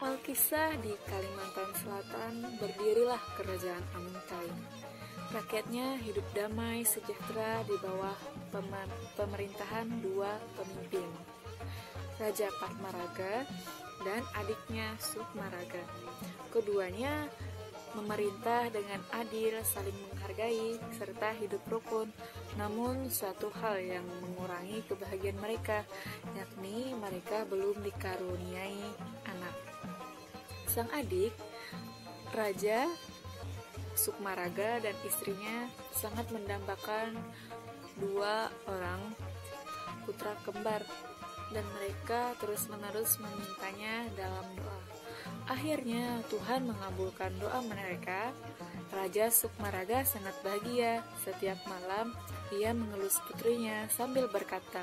Alkisah di Kalimantan Selatan berdirilah kerajaan Amuntai. Rakyatnya hidup damai sejahtera di bawah pemerintahan dua pemimpin, Raja Patmaraga dan adiknya Sukmaraga. Keduanya memerintah dengan adil, saling menghargai, serta hidup rukun. Namun suatu hal yang mengurangi kebahagiaan mereka, yakni mereka belum dikaruniai anak. Sang adik, Raja Sukmaraga dan istrinya sangat mendambakan dua orang putra kembar, dan mereka terus-menerus memintanya dalam doa. Akhirnya Tuhan mengabulkan doa mereka. Raja Sukmaraga sangat bahagia. Setiap malam ia mengelus putrinya sambil berkata,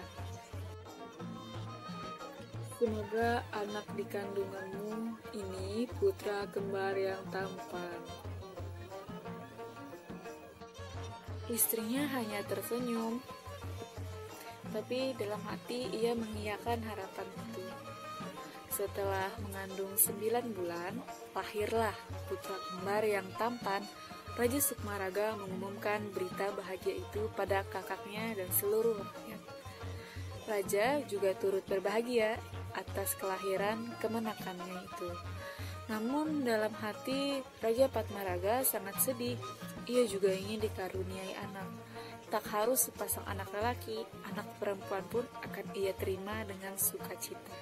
"Semoga anak di kandunganmu ini putra kembar yang tampan." Istrinya hanya tersenyum, tapi dalam hati ia mengiyakan harapan itu. Setelah mengandung 9 bulan, lahirlah putra kembar yang tampan. Raja Sukmaraga mengumumkan berita bahagia itu pada kakaknya dan seluruh rakyat. Raja juga turut berbahagia atas kelahiran kemenakannya itu. Namun dalam hati Raja Patmaraga sangat sedih. Ia juga ingin dikaruniai anak. Tak harus sepasang anak lelaki, anak perempuan pun akan ia terima dengan sukacita.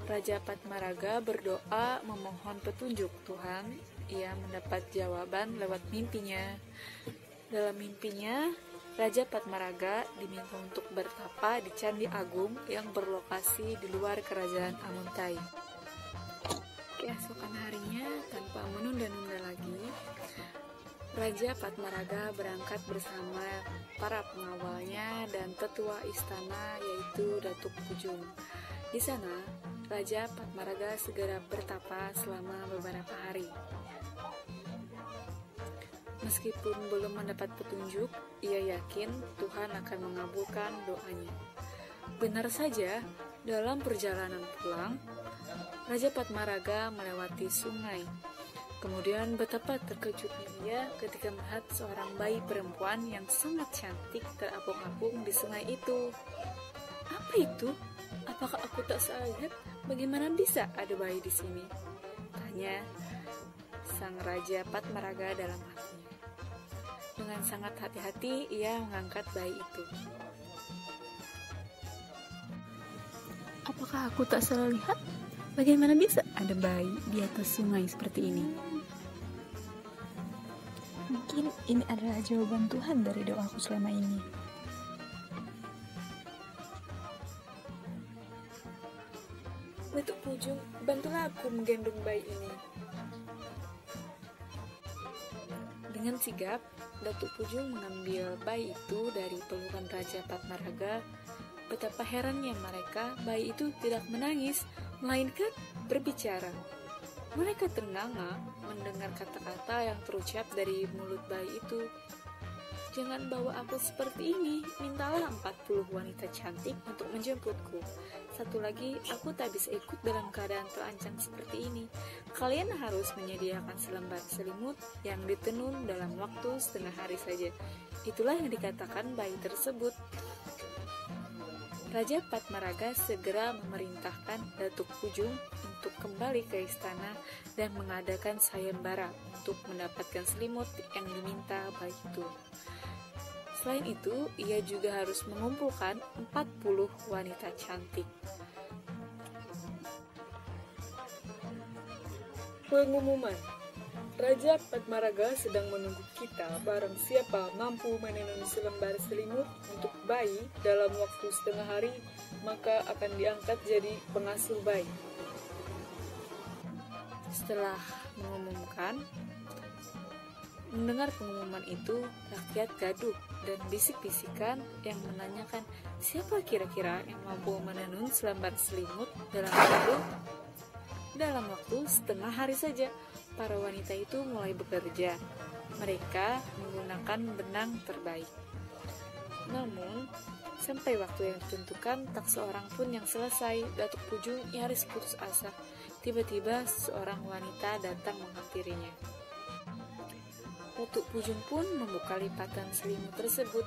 Raja Patmaraga berdoa memohon petunjuk Tuhan. Ia mendapat jawaban lewat mimpinya. Dalam mimpinya, Raja Patmaraga diminta untuk bertapa di Candi Agung yang berlokasi di luar kerajaan Amuntai. Keesokan harinya, tanpa menunda-nunda lagi, Raja Patmaraga berangkat bersama para pengawalnya dan tetua istana, yaitu Datuk Pujung. Di sana, Raja Patmaraga segera bertapa selama beberapa hari. Meskipun belum mendapat petunjuk, ia yakin Tuhan akan mengabulkan doanya. Benar saja, dalam perjalanan pulang, Raja Patmaraga melewati sungai. Kemudian betapa terkejutnya ia ketika melihat seorang bayi perempuan yang sangat cantik terapung-apung di sungai itu. "Apa itu? Apakah aku tak salah lihat? Bagaimana bisa ada bayi di sini?" tanya sang Raja Patmaraga dalam hatinya. Dengan sangat hati-hati ia mengangkat bayi itu. "Apakah aku tak salah lihat? Bagaimana bisa ada bayi di atas sungai seperti ini?" Mungkin ini adalah jawaban Tuhan dari doaku selama ini. "Datuk Pujung, bantulah aku menggendong bayi ini." Dengan sigap, Datuk Pujung mengambil bayi itu dari pelukan Raja Patmaraga. Betapa herannya mereka, bayi itu tidak menangis, melainkan berbicara. Mereka ternganga mendengar kata-kata yang terucap dari mulut bayi itu. "Jangan bawa aku seperti ini, mintalah 40 wanita cantik untuk menjemputku. Satu lagi, aku tak bisa ikut dalam keadaan terancam seperti ini. Kalian harus menyediakan selembar selimut yang ditenun dalam waktu setengah hari saja." Itulah yang dikatakan bayi tersebut. Raja Patmaraga segera memerintahkan Datuk Pujung untuk kembali ke istana dan mengadakan sayembara untuk mendapatkan selimut yang diminta bayi itu. Selain itu, ia juga harus mengumpulkan 40 wanita cantik. Pengumuman: Raja Patmaraga sedang menunggu kita. Barang siapa mampu menenun selembar selimut untuk bayi dalam waktu setengah hari, maka akan diangkat jadi pengasuh bayi. Setelah mendengar pengumuman itu, rakyat gaduh dan bisik-bisikan yang menanyakan siapa kira-kira yang mampu menenun selembar selimut dalam waktu setengah hari saja. Para wanita itu mulai bekerja. Mereka menggunakan benang terbaik. Namun, sampai waktu yang ditentukan, tak seorang pun yang selesai. Datuk Pujung nyaris putus asa. Tiba-tiba seorang wanita datang menghampirinya. Ratu Pujung pun membuka lipatan selimut tersebut.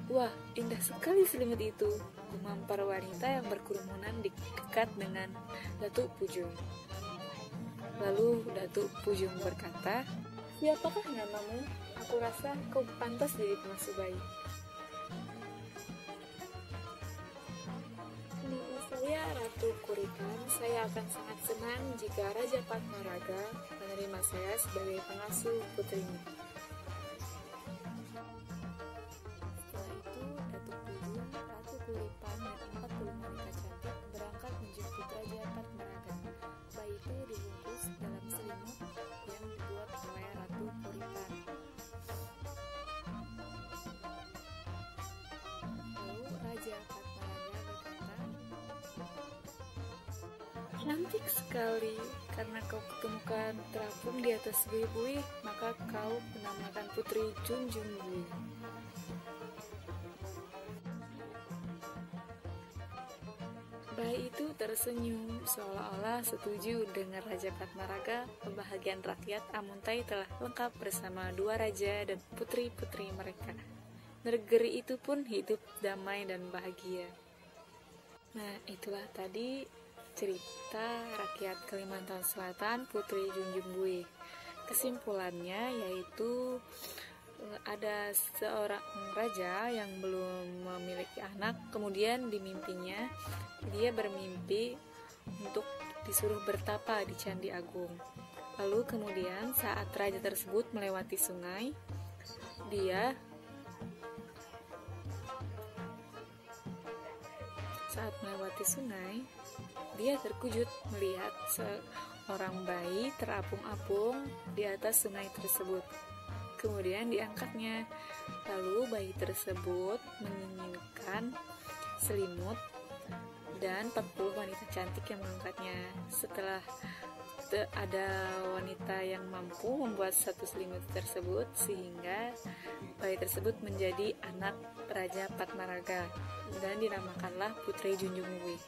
"Wah, indah sekali selimut itu," gumam para wanita yang berkerumunan dekat dengan Datuk Pujung. Lalu Datuk Pujung berkata, "Siapakah namamu? Aku rasa kau pantas jadi pengasuh bayi." "Nama saya Ratu Kuripan. Saya akan sangat senang jika Raja Patmaraga menerima saya sebagai pengasuh putrinya." Setelah itu, Datuk Pujung, Ratu Kuripan, dan 40 wanita cantik berangkat menjemput Raja Patmaraga. Bayi itu dibungkus dalam selimut yang dibuat oleh Ratu Kuripan. Lalu Raja Patmaraga berkata, "Cantik sekali, karena kau ketemukan terapung di atas buih-buih, maka kau menamakan putri Junjung Buih." Bayi itu tersenyum seolah-olah setuju dengan Raja Patmaraga. Kebahagiaan rakyat Amuntai telah lengkap bersama dua raja dan putri-putri mereka. Negeri itu pun hidup damai dan bahagia. Nah, itulah tadi cerita rakyat Kalimantan Selatan Putri Junjung Buih. Kesimpulannya yaitu ada seorang raja yang belum memiliki anak, kemudian di mimpinya dia bermimpi untuk disuruh bertapa di Candi Agung. Lalu kemudian saat raja tersebut melewati sungai, dia terkejut melihat seorang bayi terapung-apung di atas sungai tersebut. Kemudian diangkatnya. Lalu bayi tersebut menginginkan selimut dan 40 wanita cantik yang mengangkatnya. Setelah ada wanita yang mampu membuat satu selimut tersebut, sehingga bayi tersebut menjadi anak Raja Patmaraga dan dinamakanlah Putri Junjung Buih.